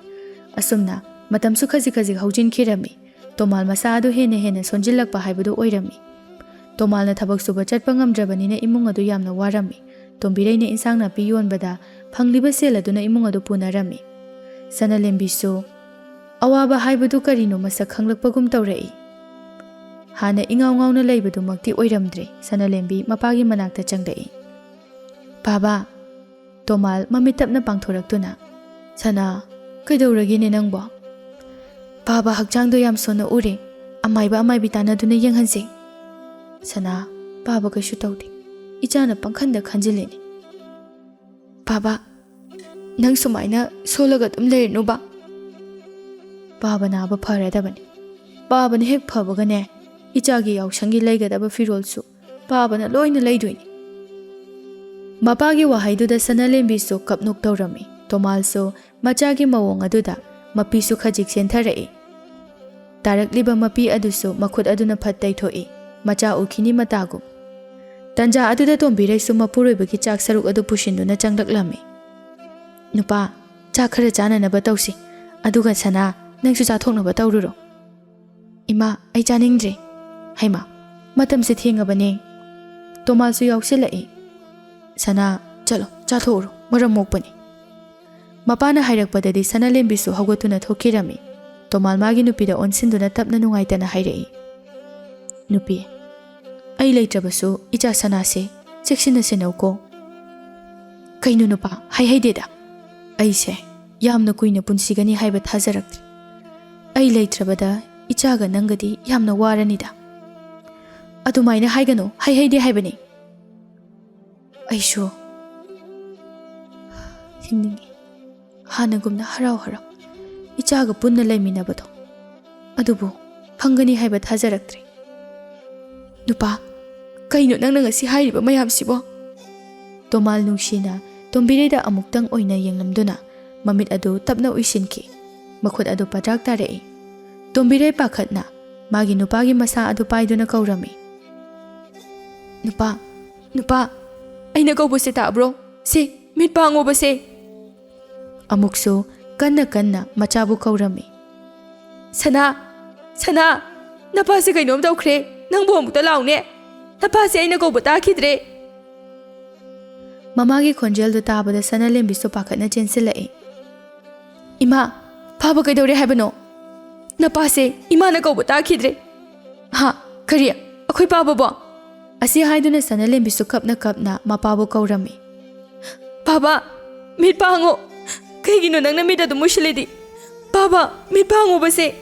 Asumna matamsu khaji haujin khirami. Tomal masa adu hena sonjillakpa haibadu oirami. Tomal na thabak suba chatpa ngamdrabanina imung adu yamna warami. Tombireina insang na piyon bada phangliba sel aduna imung adu punarami. Sanalembi su awaba haibadu karino masak khanglakpagum tawrai. Hana ingaw-ngawna leibadu makti oiramdre. Sanalembi mapagi manakta changlai. Baba, Tomal mamitapna pangthoraktuna. Sana, kaidawragine nangbo? Baba hakchangdo yam sona ure. Amaibi tanaduna yenghanse. Sana, Baba kaishu tawde. Ichana pangkhanda khanjileni. Baba, nang sumaina solaga tum leirnu ba? Baba naba pharadabani. Baba na hek phabagane. Ichagi yawsangi leigadaba firolsu. Baba na loina leiduini. Mapagi wahaiduda Sanalembi su kapnuk tawrami. Tomal su machagi mawong aduda Mapisu khajik senthara'i. Tarakliba mapi adusu makhut aduna phat taitho'i. Macha ukhini matagum. Tanja aduda Tombirai su mapuroibagi chak saruk adu pushinduna changlaklami. Nupa, chak khara chananaba tausi. Aduga sana nangsu chathoknaba taururo. Ima, ai chaningdre. Haima, matamse thengabane. Tomal su yausila'i. Sana, chalo, chathoro, maram mokpani. Mapana hairakpadadi Sanalembi su hawgatuna thokirami. Tomal magi nupida onsinduna tapna nungaitana hairai. Nupi, ai leitrabasu icha sanase cheksina senauko. Kainu nupa, hai deda. Ai se, yamna kuina punsigani haiba thajaraktre. Ai leitrabada ichaga nangadi yamna waranida. Adumaina haigano, hai de haibani. Aishu hingningi. Hanagumna harau ichaga punna laiminabado. Adubu, phangani haiba thajaraktre. Nupa, kaino nang ngasi hairiba mayamsibo. Tomal nungsina Tombiraida amuktang oina yenglamduna mamit adu tapna uisinki. Makhut adu patrak tarei. Tombirai pakhatna magi nupagi masa adu paiduna kaurami. Nupa, aina kaubuse tabro. Se, mit pango base. Amukso kanna machabu kaurami. Sana, napase kainom daukre. Nang buong muta laune. Napase aina kauba takidre. Mamagi konjel do tabada Sanalembi su pakhatna chensila'i. Ima, paba kaidore haibano. Napase ima na kauba takidre. Ha, kariya, akhoi paba bo. Asi haiduna Sanalembi su kapna mapabu kaurami. Paba, mit pango. Kaigino nang namida do mushilidi. Paba, mit pango base.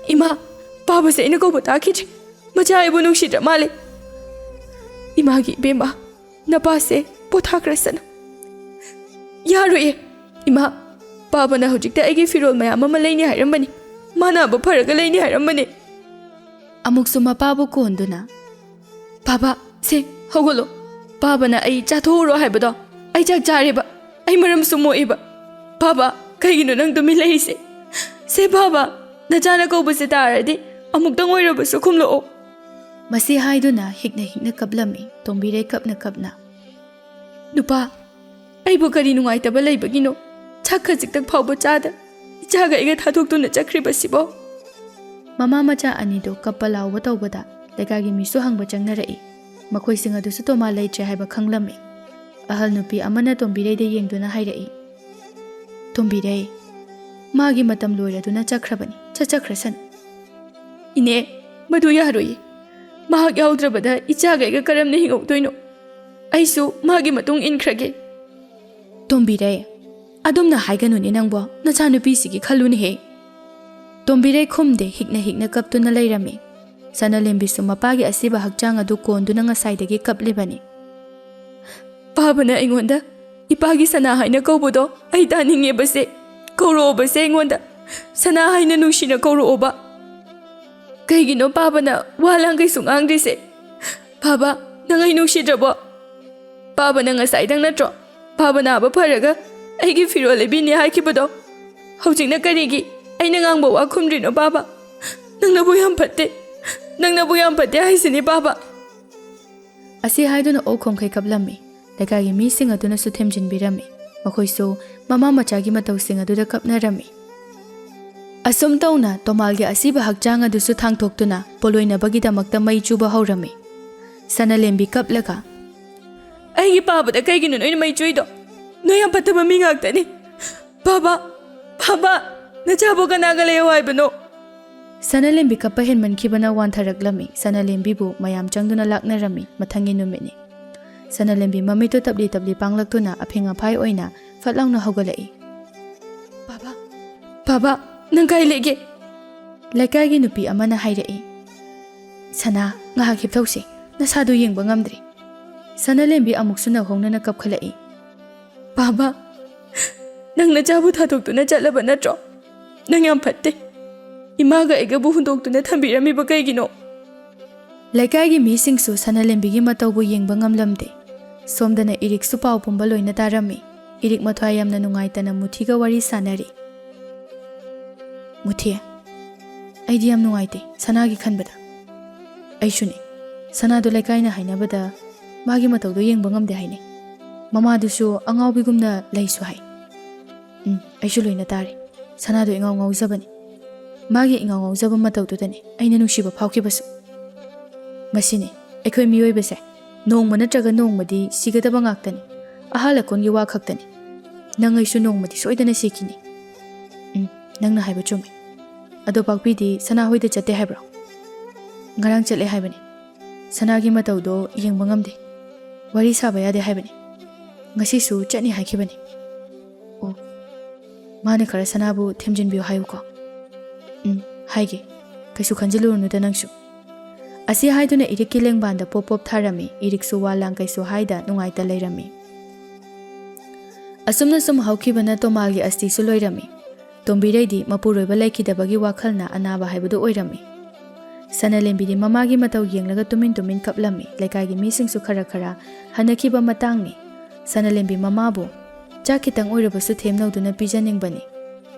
Ima, paba se ina kauba takidre. Macha ibu nungshidra male. Imagi bemba, napase pothakrasana. Yaroye, ima, paba na hujikta aigi firol mayam ama laini hairambani. Mana aba pharaga laini hairambani. Amuksu mapabu konduna. Paba, se, hogolo. Paba na ai chathoro haibado. Ai chak chareba. Ai maram sumo iba. Paba, kaigino nang tumi laise. Se paba, nachana kaubase taradi. Amuktang oirabasu kumloo. Masi haiduna hikna kablami. Tombirai kapna. Nupa, aibu kari nungaitaba laibagino. Chakha jiktak phauba chada. Ichaga iga thathoktuna chakribasibo. Mama macha anido kapalauba taubada. Lekagi misu hangba changnarai. Makhoi sing adusu Tomal leitre haiba khanglami. Ahal nupi amana Tombirai de yengduna hairai. Tombirai, magi matam loiraduna chakrabani. Chakrasan. Ine, madu yaroye. Mahak yaudrabada ichaga iga karamne hingautoino. Aisu magi matung inkrage. Tombirai, adumna haiganuni nangbo nachanupi sigi khaluni he. Tombirai khumde hikna kaptuna lairami. Sanalembi su mapagi asiba hakchang adu konduna ngasaidagi kaplibani. Pabana ingonda ipagi sana haina kaubodo ai taninge base. Kauro base ingonda. Sana haina nushina kauro oba. Kaigino pabana walang kay sungangdise. Paba, nangay nungsidrabo. Paba na ngasaidang natro. Paba na aba paraga. Ay gifiro lebi ni haikibado. Haujing na karigi. Ay nangangbo akumrino paba. Nang nabuyang pati ay sini paba. Asi haido na okong kay kablami. Lekagi mising ado na sutemjin birami. Makoy so mama machagi matawsing ado da kapnarami. Asum taw na Tomalgi asiba hakjang adu su thangthoktuna poloy na bagidamakta may chuba haurami. Sanalembi kaplaga. Ay pabada kaigino noy may chuido. Noy ang patama mingagtani. Papa, nachabo ka nagalayaw ay bano. Sanalembi kapahin man kibana wantaraglami. Sanalembi bu mayam changduna laknarami matangin numini. Sanalembi mamito tabli panglagtuna aphinga phay oyna fatlang na hagalai. Papa, nang kailege. Lekagi nupi amana hairai. Sana ngahak hiptausi. Nasado yengba ngamdri. Sanalembi amuksu naghongna nakapkhalai. Papa, nang nachabu thathoktuna chatlaba natro. Nang yam phatte. Imaga igabu hundoktuna thambirami ba kaigino. Lekagi misingsu Sanalembi gi matawbu yengba ngamlamde. Somdana irik su pau pumba loina tarami. Irik mathwai yamna nungaitana muthiga wari sanari. Muthie aidi yam nungaite sanagi khanbada aishuni sanadu lekaina hainabada magi matawdo yengba ngamde haine mama dusu angawbigumna leisu hai aishu loina tari sanadu ingaw ngawjabani magi ingaw ngawjaba matawdudani aina nungsiba phawkibasu masini akhoi miyoi bese nongma natraga nongmadi sigadaba ngaktani ahala kongi wa khaktani nang aishu nongmadi soidana sikini nangna haiba chume ado pakpidi sana hoida chate haibra ngarang chale haibani sanagi matawdo yengba ngamde wari saba yade haibani ngasi su chani haikibani o mane khara sanabu themjinbiyo hayuko haige kaisu khanjilurnu da nangsu asi haiduna iriki lengbanda pop tharami iriksu walang kaisu haida nungaita leirami asumna sum haukibana tomalgi asti su loirami tombireidi mapuroiba laikidabagi wakhalna anaba haibudu oirami Sanalembi di mamagi mataw yenglaga tumin kaplami laikagi mising su khara hanakiba matangni Sanalembi mamabu chak kitang oirabasu themnauduna pijaningbani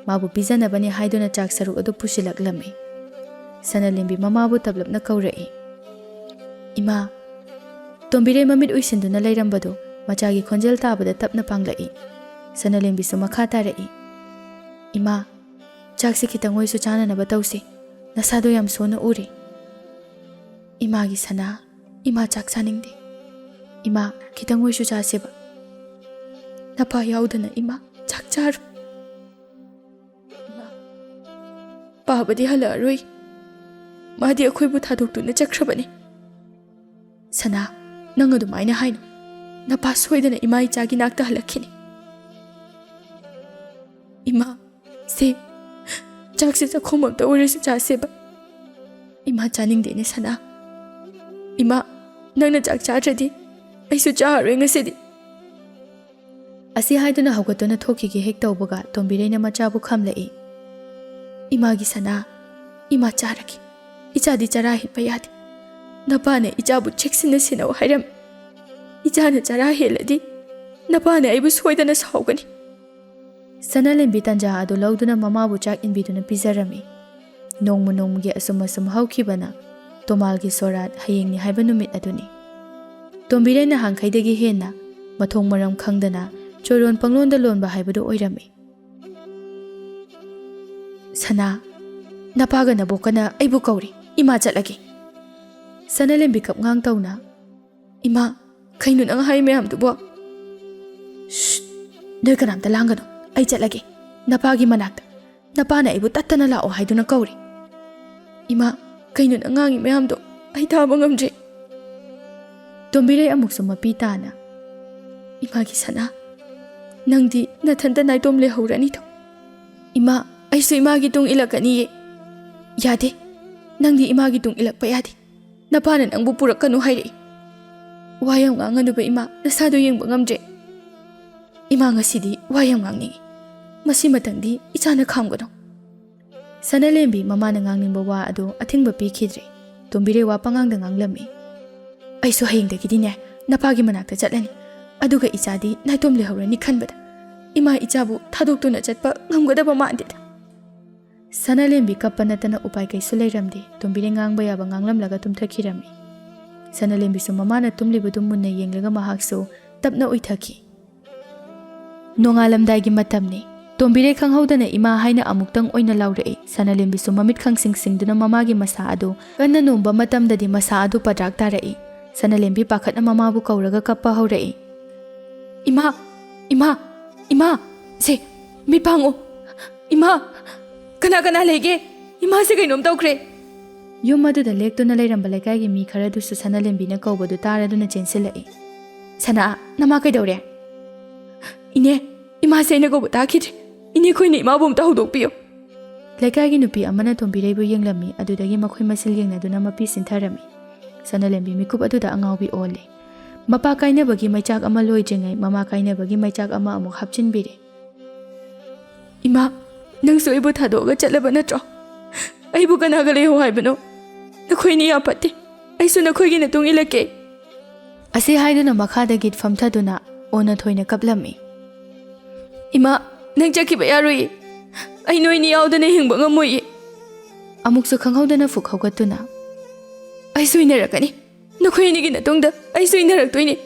mabu pijanabani haiduna chak saruk adu pusilaklami Sanalembi mamabu tablapna kaurai ima tombire mamit uisinduna leirambadu machagi khonjel tabada tapna panglai Sanalembi su makha tarai ima chak si kitang oisu chana na batausi nasado yam sona uri imagi sana ima chak saningde ima kitang oisu chaseba napa yaudana ima chak char ima babadi halaroi madi akhoibu thadoktu na chakrabani sana nang adu maina haino napa soidana ima ichagi nakta halakhini ima se chak se chakhomam ta urisu chaseba ima chaningde ne sana ima nangna chak chatradi aisu charoi ngasidi asi haiduna hawgatuna thokigi hek tawbaga tombireina machabu khamlai imagi sana ima charaki ichadi chara hitpa yadi napane ichabu cheksina sinau hairam ichana chara heladi napane aibu soidana sawgani Sanalembi tanja adu lauduna mamabu chak inbiduna pizarami nongmugi asum haukibana tomalgi sorat hayengni haiba numit aduni tombireina hangkhaidagi hena mathong maram khangdana choron panglonda lonba haibadu oirami sana napaga nabokana aibu kauri ima chatlagi Sanalembi kap ngang tawna ima khainun ang hai mayam dubo noy kanamta langano ai chatlagi napagi manakta napana aibu tattana lao haiduna kauri ima kainun angangi mayam do ai taba ngamje tombire amuk suma pitana imagi sana nangdi nathanta naitom le haurani to ima aisu imagi tung ilakani yade nangdi imagi tung ilakpa yade napana nangbu purakanu hairi wayam nganganu ba ima nasado yengba ngamje ima ngasidi wayam ngangni masi matangdi ichana khamgano Sanalembi mamana ngangningba wa adu athingba pikhidre tombire wa pangangda nganglami aisu hayengdagidine napagi manakta chatlani aduga ichadi naitom le haurani khanbada ima ichabu thadoktuna chatpa ngamgadaba mandida Sanalembi kappanatana upai kaisu leiramdi tombire ngangba yaba nganglamlaga tumthakirami Sanalembi su mamana tumlibudu munna yenglaga mahaksu tapna uithaki nongalamdaigi matamni tombire khanghaudana ima haina amuktang oina laurai Sanalembi su mamit khangsingsingduna mamagi masa adu kanna nomba matamdadi masa adu padrak tarai Sanalembi pakhatna mamabu kauraga kappa haurai ima se mitpango ima kana lege ima se kainom tawkre yum aduda lektuna leiramba lekai mi khara du su Sanalembi na kawbadu taraduna chensilai sana nama kaidore ine ima se na kawbu takhidre ine khoine ima bom ta hodokpiyo lekai nupi amana tombireibu yenglami adudagi makhoi masil yengnaduna mapi sintharami Sanalembi mikup aduda angawbi ole mapa kainabagi maichak ama loijingai mama kainabagi maichak ama amuk hapchinbire ima nang soibu thadoga chatlaba natro aibu kanaga leho haibano nakhoini ya patte aisu nakhoigi na tung ilake ase haiduna makhada git famthaduna ona thoina kaplami ima nang chakhiba yaroi ai noini yaudana hingba ngamoi Amuksu khanghaudana fuk haugatuna. Ai soinarakani. Nakhoi anigi natongda ai soinaraktoini.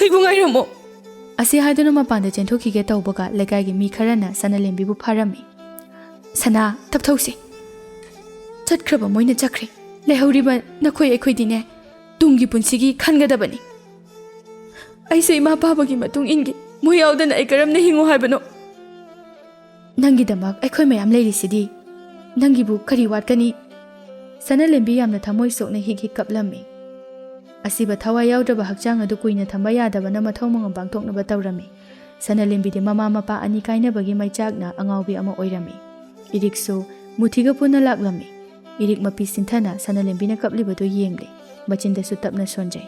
Aibu ngairamo. Asi haiduna mapanda chenthokige tawbaga lekaigi mi kharana Sanalembi bu pharami. Sana tapthausi. Chatkraba moina chakre. Lehauriba nakhoi aikhoidine tunggi punsigi khangadabani. Aise ima babagi matung ingi moi yaudana ai karamna hingo haibano. Nangi damak aikhoi mayam leirisidi. Nangi bu kari watkani. Sanalembi yamna thamoi sokna higi kaplami. Asiba thawai yaudaba hakchang adu kuina thamba yadabana mathau mangam bangthoknaba tawrami. Sanalembi de mama mapa ani kainabagi maichakna angawbi ama oirami. Irikso muthiga puna laklami. Irik mapi sinthana Sanalembi na kaplibado yengli. Machinda su tapna sonjay.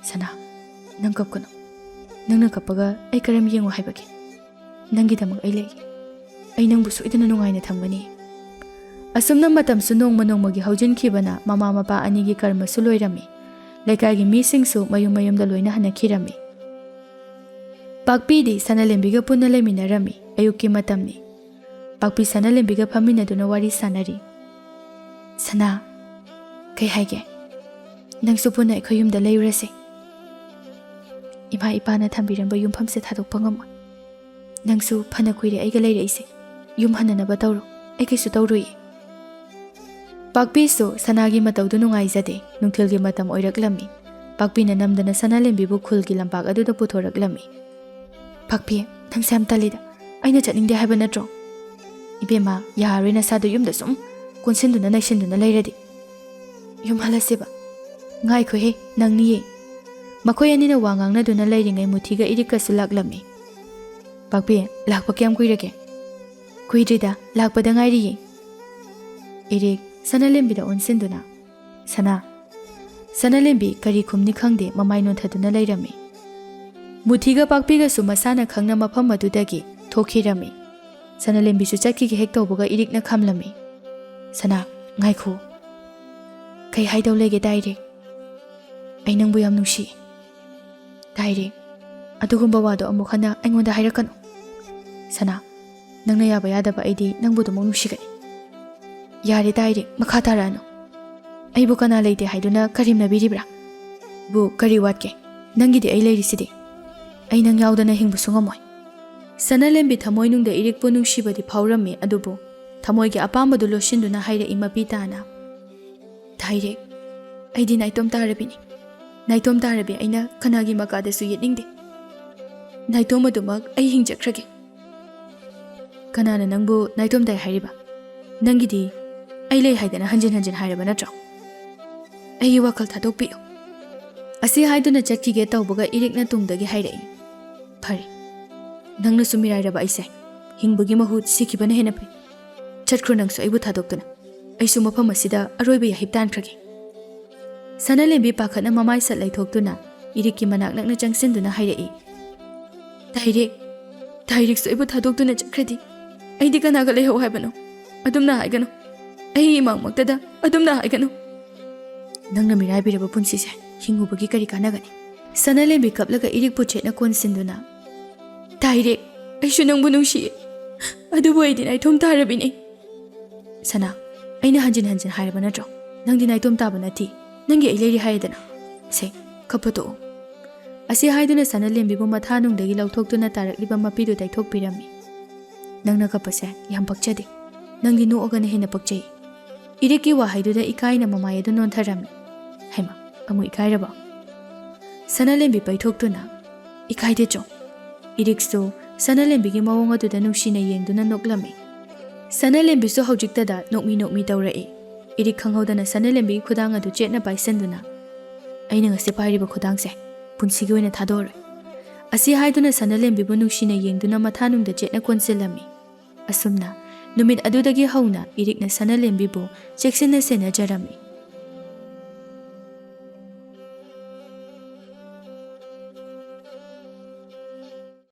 Sana, nang kapkano. Nang nakapaga ay karam yengo haibagi. Nangi damag ay lay. Ay nang buso ito na nungay na thambani. Asum na matam sunong manong magi haujin kibana mama mapa anigi karma suloy rami. Laikagi missing su mayum daloy na hanakirami. Pagpidi Sanalembiga puna lamina rami. Ayuki matamni. Pagpi Sanalembiga pamina duna wari sanari. Sana, kay haige. Nang supuna ikayum da layrasi. Ima ipana thambiramba yumpham se thadok pangam. Nang su phana kuire aiga layraisi. Yum hanana batawro. Ai kaisu tawrui. Pagpi su Sanagi matawdu nungai zade. Nungthilgi matam oiraklami. Pagpi na namdana Sanalembi bu khulgi lampag aduda puthoraklami. Pagpi, nang sam talida. Aina chatningde haiba natro. Ibema yarina sadu yumda sum. Kunsinduna naisinduna layradi. Yum halasiba. Ngai ko he nang niye. Makoy anina wangang na duna layringai muthiga irikasu laklami. Pagpi, lakpa kiyam kuirake. Kuidrida, lakpa da ngairiye. Irik, Sanalembi da onsinduna. Sana. Sanalembi kari khumni khangde mamai non thaduna layrami. Muthiga pagpiga su masana khangna mafam madudagi thokhirami. Sanalembi su chakki ge hek tawbaga irik na khamlami. Sana, ngai ko. Kai haidau lege daire. Ai nangbu yam nungsi. Daire. Adugumba wado amuk hana aingonda hairakano. Sana, nangna yaba yadaba aidi nangbu do nungsigani. Yare daire makha tarano. Ai bu kana leite haiduna karimna biribra. Bu kari watke. Nangi de ai leirisidi. Ai nang yaudana hingbu sungamoy. Sanalembi thamoi nungda irik pu nungsibadi phawrami adubu. Thamoi ge apambadu losinduna haire imapi tana. Daire. Aidi Naitom Tarabini. Naitom Tarabi aina kanagi makada su yetningde. Naitom adumak ai hingjakrage. Kanana nangbu Naitom dai hairiba. Nangidi ai lay haidana hanjin hairiba natro. Ai wakal thadokpiyo. Asi haiduna chatkige tawbaga irikna tungdagi hairai. Phari. Nangna sumirairaba aise. Hingbagi mahut sikibana hena pai. Chatkru nangsu aibu thadokduna. Aisu mafam asida aroiba yahip tankrage. Sanalembi pakhatna mamai sat laithokduna irikki manak nakna changsinduna hairai. Daire su aibu thadokduna chakradi. Aidi kanaga leho haibano. Adumna haigano. Ai imangmaktada adumna haigano. Nangna miraibiraba punsise hingubagi kari kanagani. Sanalembi kaplaga irik puchetna konsinduna. Daire, aishu nangbu nungsiye. Adubu aidi Naitom Tarabini. Sana, aina hanjin hairaba natro. Nangdi Naitom Taba nati. Nangi ai leiri haidana. Se, kapato. Asi haiduna Sanalembi bu matha nungdagi lauthokduna tarakliba mapidu taithokpirami. Nangna kapase yam pakchade. Nangi nuogana hena pakchai. Iriki wahaiduda ikaina mamayadu nontharami. Haima, amu ikairaba. Sanalembi paithokduna. Ikaide chong. Irikso Sanalembi gi mawong aduda nungsina yengduna noklami. Sanalembi so haujiktada nokmi tawrai. Irik khanghaudana Sanalembi khudang adu chetna paisanduna. Aina ngasi pairiba khudangse punsigi oina thadoroi. Asi haiduna Sanalembi bu nungsina yengduna mathanungda chetna konsilami. Asumna numit adudagi hauna irikna Sanalembi bu cheksina sena jarami.